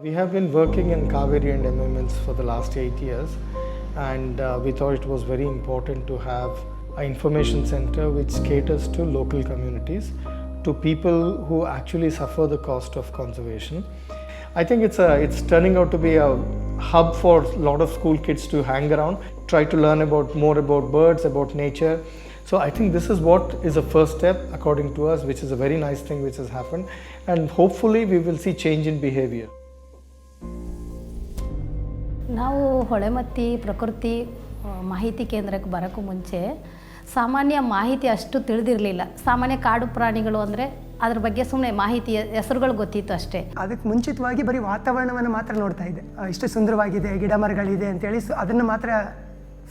We have been working in Kaveri and MMNs for the last 8 years, and we thought it was very important to have an information center which caters to local communities, to people who actually suffer the cost of conservation. I think it's turning out to be a hub for a lot of school kids to hang around, try to learn more about birds, about nature. So I think this is what is a first step according to us, which is a very nice thing which has happened, and hopefully we will see change in behavior. ನಾವು ಹೊಳೆಮತ್ತಿ ಪ್ರಕೃತಿ ಮಾಹಿತಿ ಕೇಂದ್ರಕ್ಕೆ ಬರೋಕ್ಕೂ ಮುಂಚೆ ಸಾಮಾನ್ಯ ಮಾಹಿತಿ ಅಷ್ಟು ತಿಳಿದಿರಲಿಲ್ಲ. ಸಾಮಾನ್ಯ ಕಾಡು ಪ್ರಾಣಿಗಳು ಅಂದರೆ ಅದ್ರ ಬಗ್ಗೆ ಸುಮ್ಮನೆ ಮಾಹಿತಿ ಹೆಸರುಗಳು ಗೊತ್ತಿತ್ತು ಅಷ್ಟೇ. ಅದಕ್ಕೆ ಮುಂಚಿತವಾಗಿ ಬರೀ ವಾತಾವರಣವನ್ನು ಮಾತ್ರ ನೋಡ್ತಾ ಇದ್ದೆ. ಇಷ್ಟು ಸುಂದರವಾಗಿದೆ, ಗಿಡ ಮರಗಳಿದೆ ಅಂತೇಳಿ ಅದನ್ನು ಮಾತ್ರ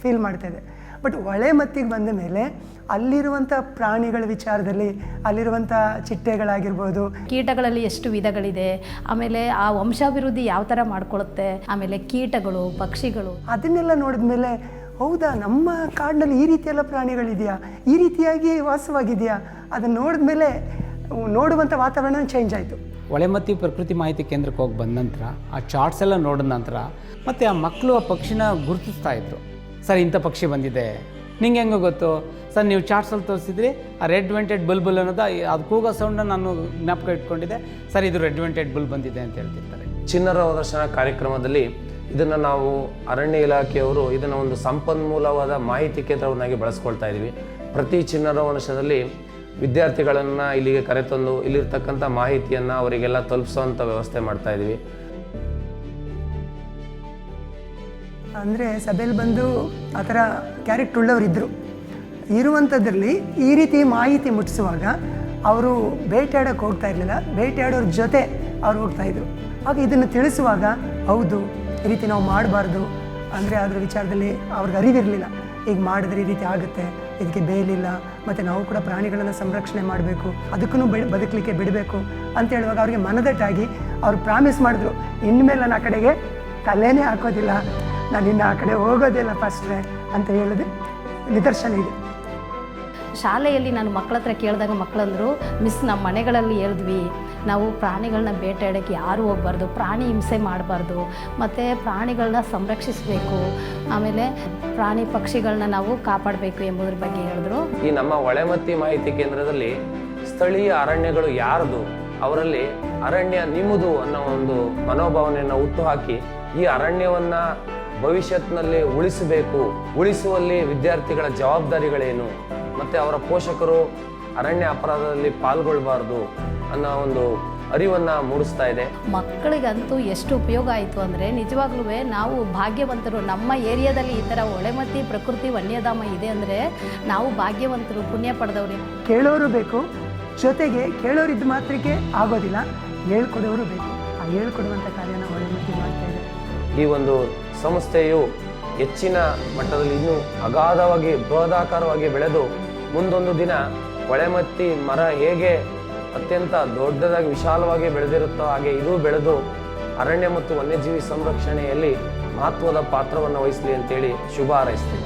ಫೀಲ್ ಮಾಡ್ತಾ ಇದ್ದೆ. ಬಟ್ ಹೊಳೆಮತ್ತಿಗೆ ಬಂದ ಮೇಲೆ ಅಲ್ಲಿರುವಂಥ ಪ್ರಾಣಿಗಳ ವಿಚಾರದಲ್ಲಿ, ಅಲ್ಲಿರುವಂಥ ಚಿಟ್ಟೆಗಳಾಗಿರ್ಬೋದು, ಕೀಟಗಳಲ್ಲಿ ಎಷ್ಟು ವಿಧಗಳಿದೆ, ಆಮೇಲೆ ಆ ವಂಶಾಭಿವೃದ್ಧಿ ಯಾವ ಥರ ಮಾಡ್ಕೊಳ್ಳುತ್ತೆ, ಆಮೇಲೆ ಕೀಟಗಳು, ಪಕ್ಷಿಗಳು, ಅದನ್ನೆಲ್ಲ ನೋಡಿದ ಮೇಲೆ ಹೌದಾ, ನಮ್ಮ ಕಾಡಿನಲ್ಲಿ ಈ ರೀತಿಯೆಲ್ಲ ಪ್ರಾಣಿಗಳಿದೆಯಾ, ಈ ರೀತಿಯಾಗಿ ವಾಸವಾಗಿದೆಯಾ, ಅದನ್ನು ನೋಡಿದ ಮೇಲೆ ನೋಡುವಂಥ ವಾತಾವರಣ ಚೇಂಜ್ ಆಯಿತು. ಹೊಳೆಮತ್ತಿ ಪ್ರಕೃತಿ ಮಾಹಿತಿ ಕೇಂದ್ರಕ್ಕೆ ಹೋಗಿ ಬಂದ ನಂತರ ಆ ಚಾರ್ಟ್ಸ್ ಎಲ್ಲ ನೋಡಿದ ನಂತರ ಮತ್ತು ಆ ಮಕ್ಕಳು ಆ ಪಕ್ಷಿನ ಗುರುತಿಸ್ತಾ ಇದ್ರು. ಸರ್, ಇಂಥ ಪಕ್ಷಿ ಬಂದಿದೆ, ನಿಂಗೆ ಹೆಂಗೆ ಗೊತ್ತು ಸರ್? ನೀವು ಚಾರ್ಟ್ಸಲ್ಲಿ ತೋರಿಸಿದ್ರಿ, ಆ ರೆಡ್ ವೆಂಟೆಡ್ ಬುಲ್ಬುಲ್ ಅನ್ನೋದು ಅದು ಕೂಗೋ ಸೌಂಡನ್ನ ನಾನು ಜ್ಞಾಪಕ ಇಟ್ಕೊಂಡಿದ್ದೆ. ಸರ್, ಇದು ರೆಡ್ ವೆಂಟೆಡ್ ಬುಲ್ ಬಂದಿದೆ ಅಂತ ಹೇಳ್ತಿರ್ತಾರೆ. ಚಿನ್ನರ ಪ್ರದರ್ಶನ ಕಾರ್ಯಕ್ರಮದಲ್ಲಿ ಇದನ್ನು ನಾವು ಅರಣ್ಯ ಇಲಾಖೆಯವರು ಇದನ್ನು ಒಂದು ಸಂಪನ್ಮೂಲವಾದ ಮಾಹಿತಿ ಕೇಂದ್ರವನ್ನಾಗಿ ಬಳಸ್ಕೊಳ್ತಾ ಇದ್ದೀವಿ. ಪ್ರತಿ ಚಿನ್ನರ ವರ್ಷದಲ್ಲಿ ವಿದ್ಯಾರ್ಥಿಗಳನ್ನು ಇಲ್ಲಿಗೆ ಕರೆತಂದು ಇಲ್ಲಿರ್ತಕ್ಕಂಥ ಮಾಹಿತಿಯನ್ನು ಅವರಿಗೆಲ್ಲ ತಲುಪಿಸೋವಂಥ ವ್ಯವಸ್ಥೆ ಮಾಡ್ತಾ ಇದ್ದೀವಿ. ಅಂದರೆ ಸಭೆಯಲ್ಲಿ ಬಂದು ಆ ಥರ ಕ್ಯಾರೆಕ್ಟರ್ ಉಳ್ಳವರಿದ್ದರು. ಇರುವಂಥದ್ರಲ್ಲಿ ಈ ರೀತಿ ಮಾಹಿತಿ ಮುಟ್ಟಿಸುವಾಗ ಅವರು ಬೇಟೆಯಾಡೋಕ್ಕೆ ಹೋಗ್ತಾ ಇರಲಿಲ್ಲ, ಬೇಟೆಯಾಡೋರ ಜೊತೆ ಅವ್ರು ಹೋಗ್ತಾಯಿದ್ರು. ಆಗ ಇದನ್ನು ತಿಳಿಸುವಾಗ ಹೌದು, ಈ ರೀತಿ ನಾವು ಮಾಡಬಾರ್ದು ಅಂದರೆ ಅದ್ರ ವಿಚಾರದಲ್ಲಿ ಅವ್ರಿಗೆ ಅರಿವಿರಲಿಲ್ಲ. ಈಗ ಮಾಡಿದ್ರೆ ಈ ರೀತಿ ಆಗುತ್ತೆ, ಇದಕ್ಕೆ ಬೇಲಿಲ್ಲ, ಮತ್ತು ನಾವು ಕೂಡ ಪ್ರಾಣಿಗಳನ್ನು ಸಂರಕ್ಷಣೆ ಮಾಡಬೇಕು, ಅದಕ್ಕೂ ಬದುಕಲಿಕ್ಕೆ ಬಿಡಬೇಕು ಅಂತ ಹೇಳುವಾಗ ಅವ್ರಿಗೆ ಮನದಟ್ಟಾಗಿ ಅವ್ರು ಪ್ರಾಮಿಸ್ ಮಾಡಿದ್ರು, ಇನ್ಮೇಲೆ ನಾನು ಆ ಕಡೆಗೆ ತಲೆನೇ ಹಾಕೋದಿಲ್ಲ, ನಾನು ಇನ್ನು ಆ ಕಡೆ ಹೋಗೋದಿಲ್ಲ ಫಸ್ಟ್ರೆ ಅಂತ ಹೇಳಿದೆ ನಿದರ್ಶನ ಇದೆ. ಶಾಲೆಯಲ್ಲಿ ನಾನು ಮಕ್ಕಳ ಹತ್ರ ಕೇಳಿದಾಗ ಮಕ್ಕಳಂದರು, ಮಿಸ್ ನಮ್ಮ ಮನೆಗಳಲ್ಲಿ ಹೇಳಿದ್ವಿ, ನಾವು ಪ್ರಾಣಿಗಳನ್ನ ಬೇಟೆಯಾಡೋಕ್ಕೆ ಯಾರೂ ಹೋಗ್ಬಾರ್ದು, ಪ್ರಾಣಿ ಹಿಂಸೆ ಮಾಡಬಾರ್ದು, ಮತ್ತು ಪ್ರಾಣಿಗಳನ್ನ ಸಂರಕ್ಷಿಸಬೇಕು, ಆಮೇಲೆ ಪ್ರಾಣಿ ಪಕ್ಷಿಗಳನ್ನ ನಾವು ಕಾಪಾಡಬೇಕು ಎಂಬುದ್ರ ಬಗ್ಗೆ ಹೇಳಿದ್ರು. ಈ ನಮ್ಮ ಹೊಳೆಮತ್ತಿ ಮಾಹಿತಿ ಕೇಂದ್ರದಲ್ಲಿ ಸ್ಥಳೀಯ ಅರಣ್ಯಗಳು ಯಾರ್ದು, ಅವರಲ್ಲಿ ಅರಣ್ಯ ನಿಮ್ಮದು ಅನ್ನೋ ಒಂದು ಮನೋಭಾವನೆಯನ್ನು ಹುಟ್ಟುಹಾಕಿ ಈ ಅರಣ್ಯವನ್ನು ಭವಿಷ್ಯತ್ನಲ್ಲಿ ಉಳಿಸುವಲ್ಲಿ ವಿದ್ಯಾರ್ಥಿಗಳ ಜವಾಬ್ದಾರಿಗಳೇನು, ಮತ್ತು ಅವರ ಪೋಷಕರು ಅರಣ್ಯ ಅಪರಾಧದಲ್ಲಿ ಪಾಲ್ಗೊಳ್ಬಾರ್ದು ಅನ್ನೋ ಒಂದು ಅರಿವನ್ನು ಮೂಡಿಸ್ತಾ ಇದೆ. ಮಕ್ಕಳಿಗಂತೂ ಎಷ್ಟು ಉಪಯೋಗ ಆಯಿತು ಅಂದರೆ ನಿಜವಾಗ್ಲೂ ನಾವು ಭಾಗ್ಯವಂತರು. ನಮ್ಮ ಏರಿಯಾದಲ್ಲಿ ಈ ಥರ ಹೊಳೆಮತ್ತಿ ಪ್ರಕೃತಿ ವನ್ಯಧಾಮ ಇದೆ ಅಂದರೆ ನಾವು ಭಾಗ್ಯವಂತರು, ಪುಣ್ಯ ಪಡೆದವ್ರಿ. ಕೇಳೋರು ಬೇಕು, ಜೊತೆಗೆ ಕೇಳೋರಿದ್ದ ಮಾತ್ರಕ್ಕೆ ಆಗೋದಿಲ್ಲ, ಹೇಳ್ಕೊಡೋರು ಬೇಕು. ಆ ಹೇಳ್ಕೊಡುವಂಥ ಕಾರ್ಯನ ಹೊಳೆಮತ್ತಿ ಮಾಡ್ತಾ ಇದೆ. ಈ ಒಂದು ಸಂಸ್ಥೆಯು ಹೆಚ್ಚಿನ ಮಟ್ಟದಲ್ಲಿ ಇನ್ನೂ ಅಗಾಧವಾಗಿ ಬೃಹದಾಕಾರವಾಗಿ ಬೆಳೆದು ಮುಂದೊಂದು ದಿನ ಹೊಳೆಮತ್ತಿ ಮರ ಹೇಗೆ ಅತ್ಯಂತ ದೊಡ್ಡದಾಗಿ ವಿಶಾಲವಾಗಿ ಬೆಳೆದಿರುತ್ತೋ ಹಾಗೆ ಇದು ಬೆಳೆದು ಅರಣ್ಯ ಮತ್ತು ವನ್ಯಜೀವಿ ಸಂರಕ್ಷಣೆಯಲ್ಲಿ ಮಹತ್ವದ ಪಾತ್ರವನ್ನು ವಹಿಸಲಿ ಅಂತೇಳಿ ಶುಭ ಹಾರೈಸ್ತೀನಿ.